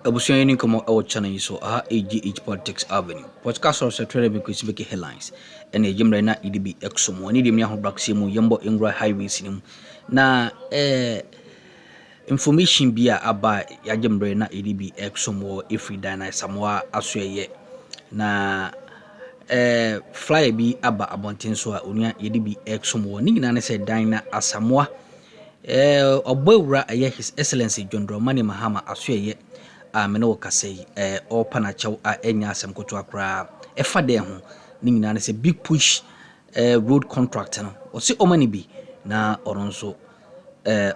Abusuan yi nkɔmmɔ ɛwɔ channel yi so aha AGH Politics Avenue. Podcast of Secretary because big headlines. And a gym na EDB exum. One idim yaho braxi mu yembo ingro highways nim. Na information bi a aba ya gym na EDB exum wo every day na Asamoah asoye. Na flyer bi aba abonten so a onua EDB exum wo. Ni nyina ne se dan na Asamoah obawura His Excellency John Dramani Mahama asoye mene wo kasei o panachew a enya asem koto akra efa de ho ni nyina ne se big push road contract no o se omani bi na oronso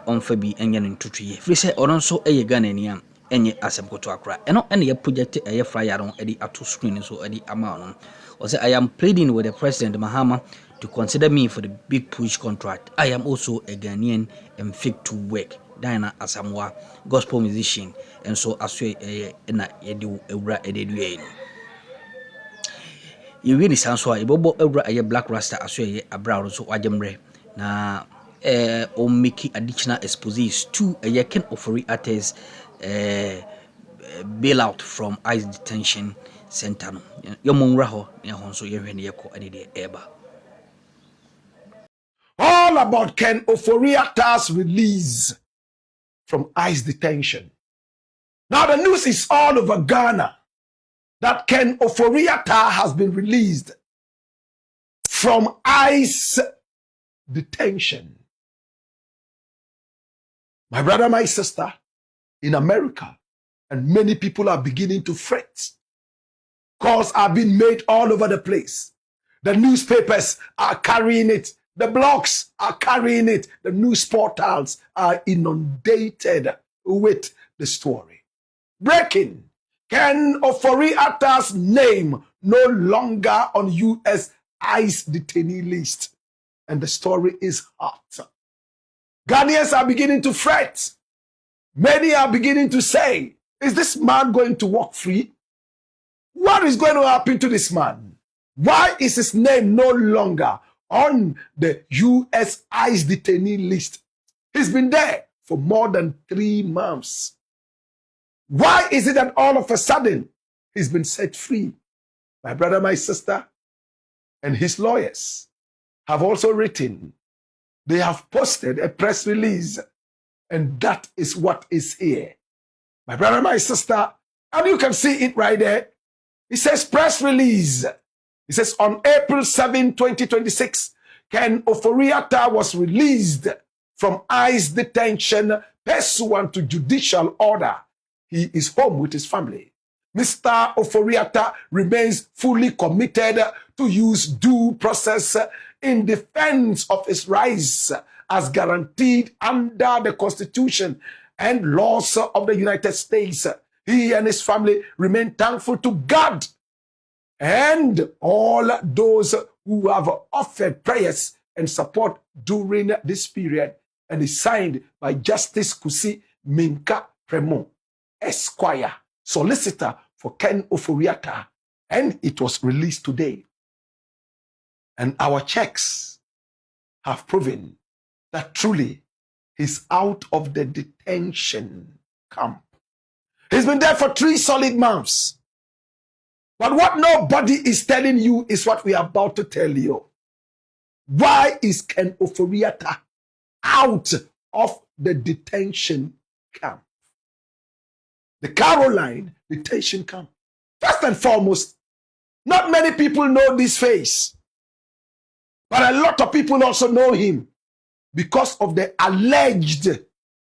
onfa bi enya no ntutuye firi se oronso eye Ghana niam enye asem koto akra eno ene ye project eye flyer no edi ato screen so edi ama no o say I am pleading with the President Mahama to consider me for the big push contract. I am also a Ghanaian and fit to work. Diana Asamoah, gospel musician, and so as we na yedu ewra ededuye no. You really sound so ibobo ewra aye black rasta as we abra so wajemre na o make additional exposés to a ken offering artists bailout from ICE detention center no. Yomunra ho ne ho so yehwe ne yeko adede eba. All about Ken Ofori-Attah's release from ICE detention. Now the news is all over Ghana that Ken Ofori-Attah has been released from ICE detention. My brother, my sister, in America, and many people are beginning to fret. Calls are being made all over the place. The newspapers are carrying it. The blogs are carrying it. The news portals are inundated with the story. Breaking. Ken Ofori-Attah's name no longer on U.S. ICE detainee list. And the story is hot. Ghanaians are beginning to fret. Many are beginning to say, is this man going to walk free? What is going to happen to this man? Why is his name no longer on the U.S. ICE detainee list? He's been there for more than 3 months. Why is it that all of a sudden he's been set free? My brother, my sister, and his lawyers have also written. They have posted a press release, and that is what is here. My brother, my sister, and you can see it right there. It says press release. It says on April 7, 2026, Ken Ofori-Attah was released from ICE detention pursuant to judicial order. He is home with his family. Mr. Ofori-Attah remains fully committed to use due process in defense of his rights as guaranteed under the Constitution and laws of the United States. He and his family remain thankful to God and all those who have offered prayers and support during this period, and is signed by Justice Kusi Minka Premo, Esquire, solicitor for Ken Ofori-Attah, and it was released today. And our checks have proven that truly he's out of the detention camp. He's been there for 3 solid months. But what nobody is telling you is what we are about to tell you. Why is Ken Ofori-Attah out of the detention camp? The Caroline detention camp. First and foremost, not many people know this face. But a lot of people also know him because of the alleged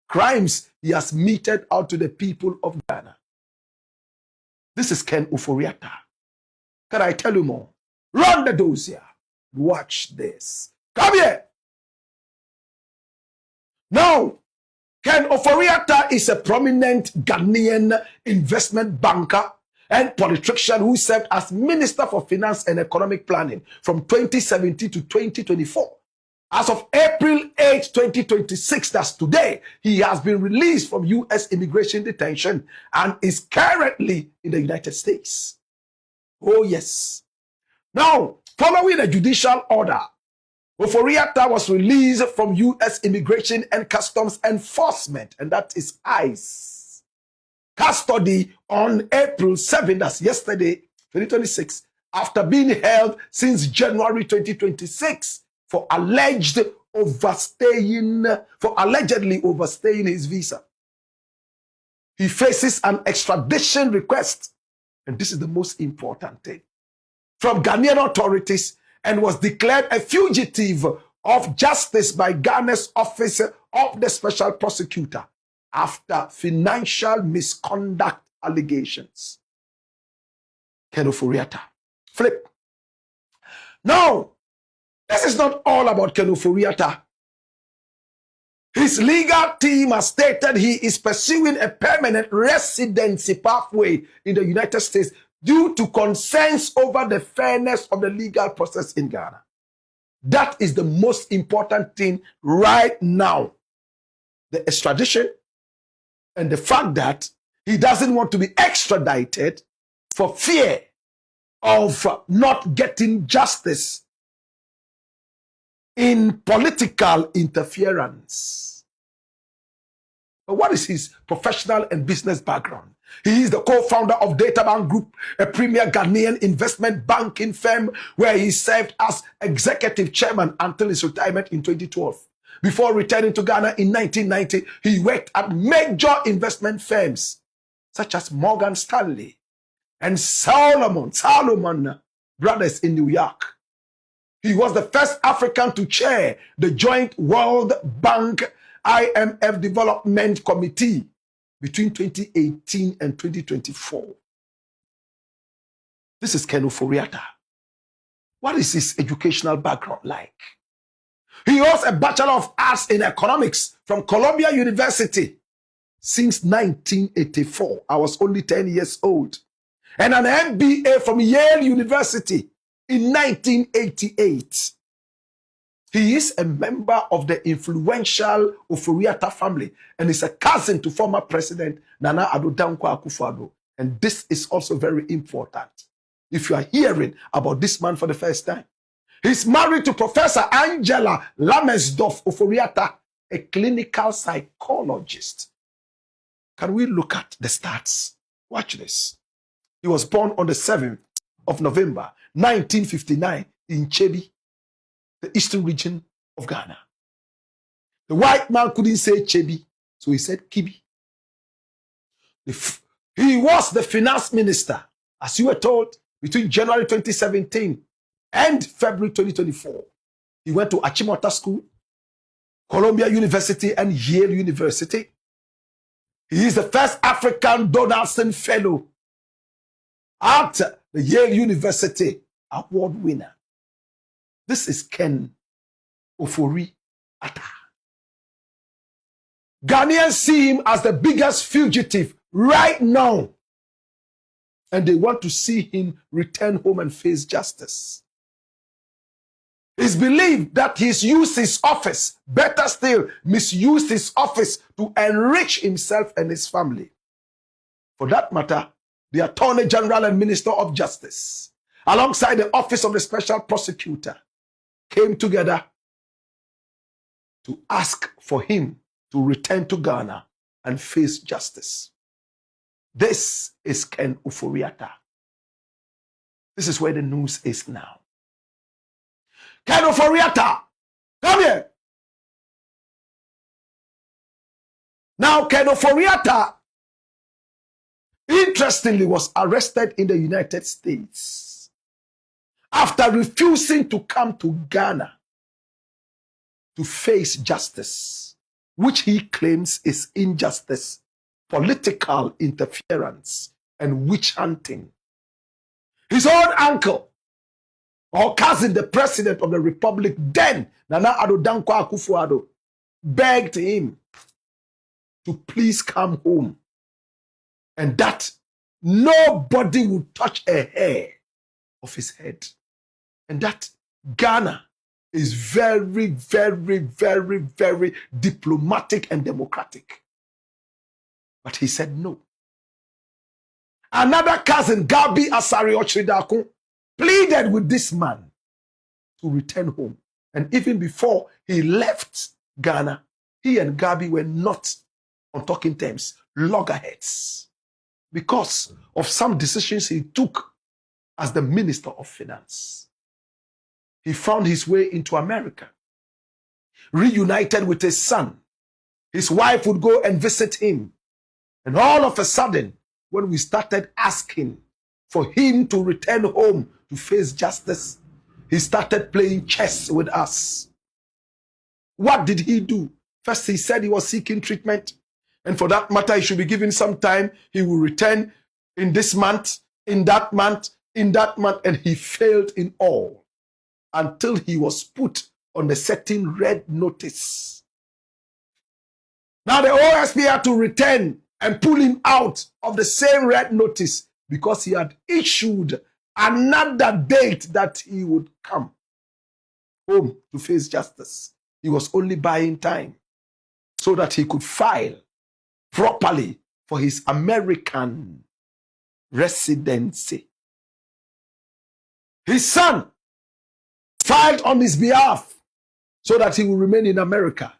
crimes he has meted out to the people of Ghana. This is Ken Ofori-Attah. Can I tell you more? Run the dossier. Watch this. Come here. Now, Ken Ofori-Attah is a prominent Ghanaian investment banker and politician who served as Minister for Finance and Economic Planning from 2017 to 2024. As of April 8, 2026, that's today, he has been released from U.S. immigration detention and is currently in the United States. Oh, yes. Now, following a judicial order, Ofori-Attah was released from U.S. Immigration and Customs Enforcement, and that is ICE. custody on April 7th, that's yesterday, 2026, after being held since January 2026 for allegedly overstaying his visa. He faces an extradition request, and this is the most important thing, from Ghanaian authorities, and was declared a fugitive of justice by Ghana's Office of the Special Prosecutor after financial misconduct allegations. Ken Ofori-Atta. Flip. Now, this is not all about Ken Ofori-Atta. His legal team has stated he is pursuing a permanent residency pathway in the United States due to concerns over the fairness of the legal process in Ghana. That is the most important thing right now. The extradition and the fact that he doesn't want to be extradited for fear of not getting justice in political interference. But what is his professional and business background? He is the co-founder of Databank Group, a premier Ghanaian investment banking firm where he served as executive chairman until his retirement in 2012. Before returning to Ghana in 1990, he worked at major investment firms such as Morgan Stanley and Salomon Brothers in New York. He was the first African to chair the joint World Bank IMF Development Committee between 2018 and 2024. This is Ken Ofori-Atta. What is his educational background like? He holds a Bachelor of Arts in Economics from Columbia University since 1984. I was only 10 years old. And an MBA from Yale University in 1988. He is a member of the influential Ofori-Atta family and is a cousin to former President Nana Addo Dankwa Akufo-Addo. And this is also very important if you are hearing about this man for the first time. He's married to Professor Angela Lamesdorf Ofori-Atta, a clinical psychologist. Can we look at the stats? Watch this. He was born on the 7th of November, 1959 in Chebi, the eastern region of Ghana. The white man couldn't say Chebi, so he said Kibi. He was the finance minister, as you were told, between January 2017 and February 2024. He went to Achimota School, Columbia University, and Yale University. He is the first African Donaldson Fellow at the Yale University award winner. This is Ken Ofori-Atta. Ghanaians see him as the biggest fugitive right now, and they want to see him return home and face justice. It's believed that he's used his office, better still, misused his office to enrich himself and his family. For that matter, the Attorney General and Minister of Justice, alongside the Office of the Special Prosecutor, came together to ask for him to return to Ghana and face justice. This is Ken Ofori-Atta. This is where the news is now. Ken Ofori-Atta, come here. Now, Ken Ofori-Atta, interestingly, was arrested in the United States after refusing to come to Ghana to face justice, which he claims is injustice, political interference, and witch hunting. His own uncle or cousin, the president of the republic, then Nana Addo Dankwa Akufo-Addo, begged him to please come home and that nobody would touch a hair of his head. And that Ghana is very, very, very, very diplomatic and democratic. But he said no. Another cousin, Gabi Asari Ochridakun, pleaded with this man to return home. And even before he left Ghana, he and Gabi were not on talking terms, loggerheads. because of some decisions he took as the Minister of Finance. He found his way into America, reunited with his son. His wife would go and visit him. And all of a sudden, when we started asking for him to return home to face justice, he started playing chess with us. What did he do? First, he said he was seeking treatment. And for that matter, he should be given some time. He will return in this month, in that month, in that month. And he failed in all until he was put on a certain red notice. Now the OSP had to return and pull him out of the same red notice because he had issued another date that he would come home to face justice. He was only buying time so that he could file properly for his American residency. His son filed on his behalf so that he would remain in America.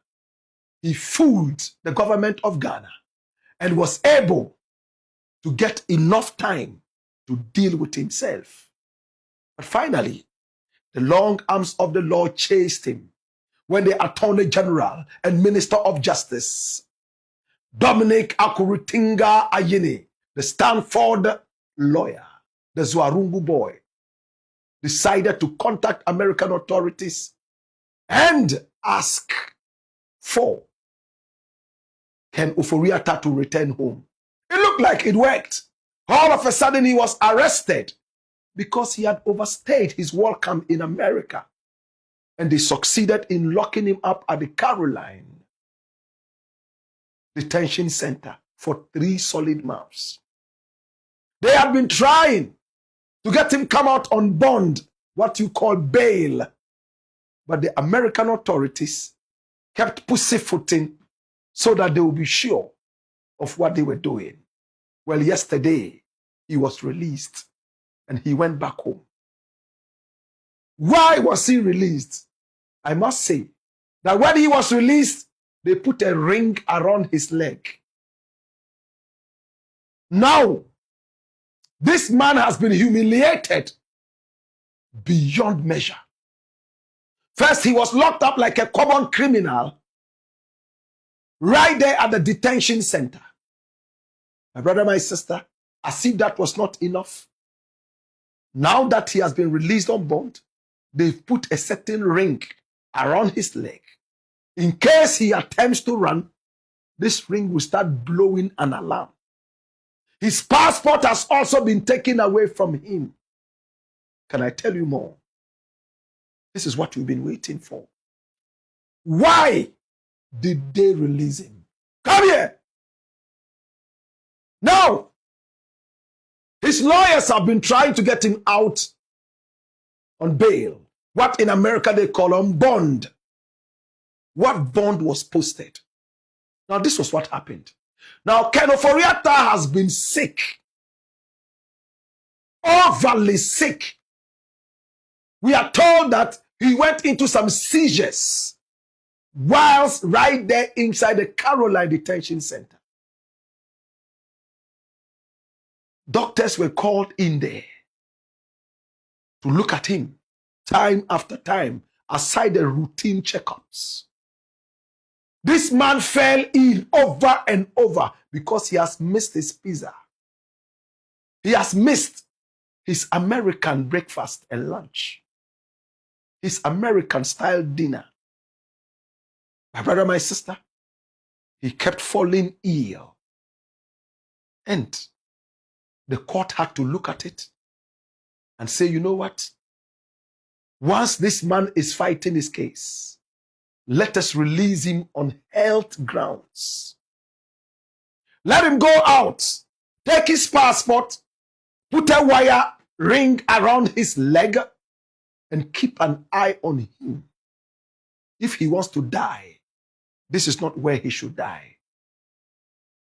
He fooled the government of Ghana and was able to get enough time to deal with himself. But finally, the long arms of the law chased him when the Attorney General and Minister of Justice, Dominic Akuritinga Ayini, the Stanford lawyer, the Zwarungu boy, decided to contact American authorities and ask for Ken Ofori-Atta to return home. It looked like it worked. All of a sudden, he was arrested because he had overstayed his welcome in America. And they succeeded in locking him up at the Caroline Detention Center for 3 solid months. They had been trying to get him come out on bond, what you call bail. But the American authorities kept pussyfooting so that they would be sure of what they were doing. Well, yesterday, he was released and he went back home. Why was he released? I must say that when he was released, they put a ring around his leg. Now, this man has been humiliated beyond measure. First, he was locked up like a common criminal right there at the detention center. My brother, my sister, as if that was not enough. Now that he has been released on bond, they've put a certain ring around his leg. In case he attempts to run, this ring will start blowing an alarm. His passport has also been taken away from him. Can I tell you more? This is what we've been waiting for. Why did they release him? Come here. Now, his lawyers have been trying to get him out on bail. What in America they call on bond. What bond was posted? Now, this was what happened. Now, Ken Ofori-Atta has been sick. Overly sick. We are told that he went into some seizures whilst right there inside the Caroline Detention Center. Doctors were called in there to look at him time after time, aside the routine checkups. This man fell ill over and over because he has missed his pizza. He has missed his American breakfast and lunch, his American style dinner. My brother, my sister, he kept falling ill. And the court had to look at it and say, you know what? Once this man is fighting his case, let us release him on health grounds. Let him go out, take his passport, put a wire ring around his leg, and keep an eye on him. If he wants to die, this is not where he should die.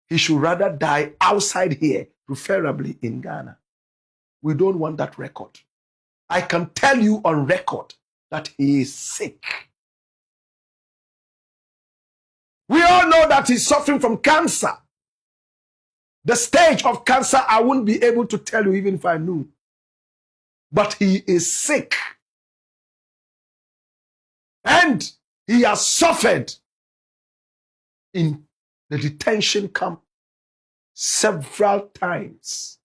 He should rather die outside here, preferably in Ghana. We don't want that record. I can tell you on record that he is sick. We all know that he's suffering from cancer. The stage of cancer, I wouldn't be able to tell you even if I knew. But he is sick. And he has suffered in the detention camp several times.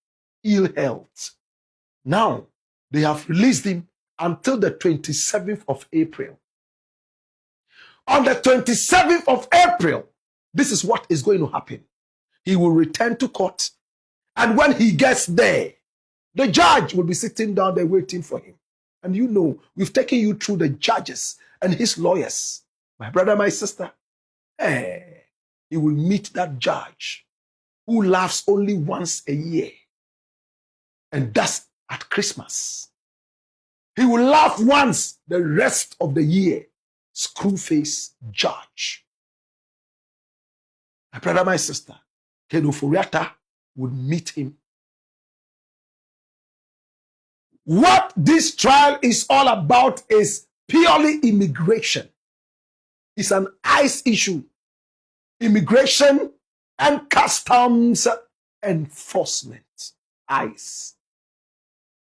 Ill health. Now, they have released him until the 27th of April. On the 27th of April, this is what is going to happen. He will return to court. And when he gets there, the judge will be sitting down there waiting for him. And you know, we've taken you through the judges and his lawyers. My brother, my sister, he will meet that judge who laughs only once a year. And that's at Christmas. He will laugh once the rest of the year. Screwface judge. My brother, my sister, Ken Ofori-Atta would meet him. What this trial is all about is purely immigration. It's an ICE issue. Immigration and Customs Enforcement. ICE.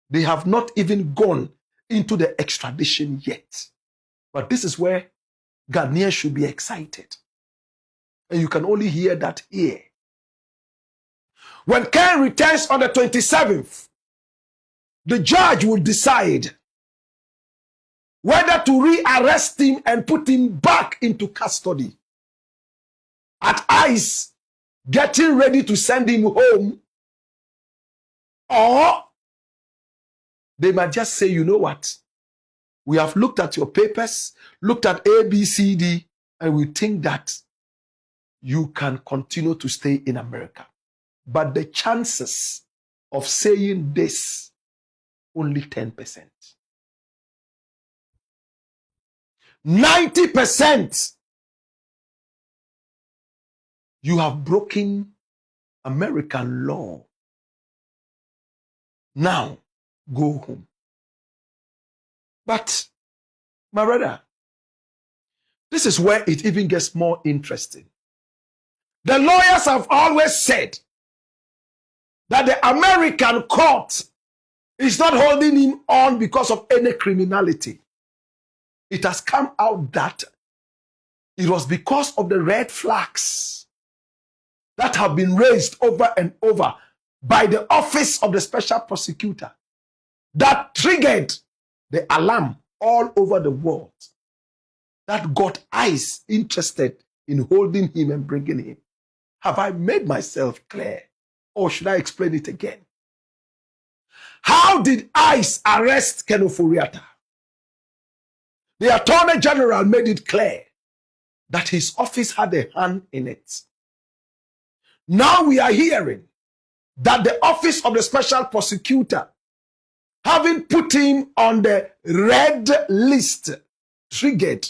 They have not even gone into the extradition yet. But this is where Ghanaians should be excited. And you can only hear that here. When Ken returns on the 27th, the judge will decide whether to re-arrest him and put him back into custody at ICE, getting ready to send him home, or they might just say, you know what? We have looked at your papers, looked at A, B, C, D, and we think that you can continue to stay in America. But the chances of saying this, only 10%. 90%, you have broken American law. Now, go home. But, my brother, this is where it even gets more interesting. The lawyers have always said that the American court is not holding him on because of any criminality. It has come out that it was because of the red flags that have been raised over and over by the office of the special prosecutor that triggered the alarm all over the world, that got ICE interested in holding him and bringing him. Have I made myself clear? Or should I explain it again? How did ICE arrest Ken Ofori-Atta? The Attorney General made it clear that his office had a hand in it. Now we are hearing that the office of the special prosecutor, having put him on the red list, triggered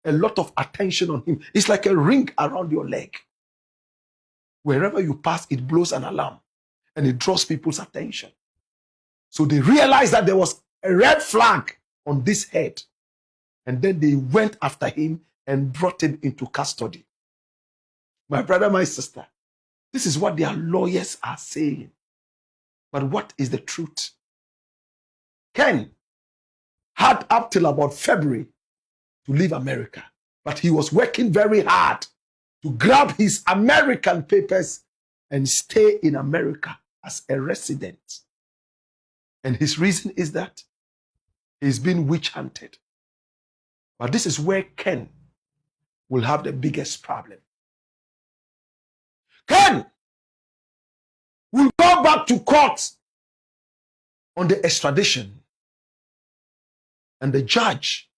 a lot of attention on him. It's like a ring around your leg. Wherever you pass, it blows an alarm and it draws people's attention. So they realized that there was a red flag on this head. And then they went after him and brought him into custody. My brother, my sister, this is what their lawyers are saying. But what is the truth? Ken had up till about February to leave America. But he was working very hard to grab his American papers and stay in America as a resident. And his reason is that he's been witch hunted. But this is where Ken will have the biggest problem. Ken will go back to court on the extradition. And the judge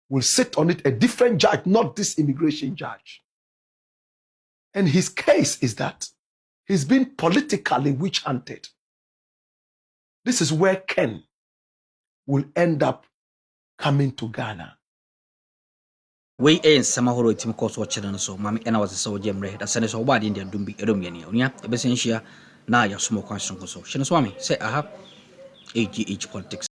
will sit on it, a different judge, not this immigration judge. And his case is that he's been politically witch hunted. This is where Ken will end up coming to Ghana. We ain't Samahoro Tim Course watching so, Mammy, and I was a soldier, that sends a wide Indian Dumbi Edomiania, a Bessentia, now your small question. So, Shinaswami, say I have AGH politics.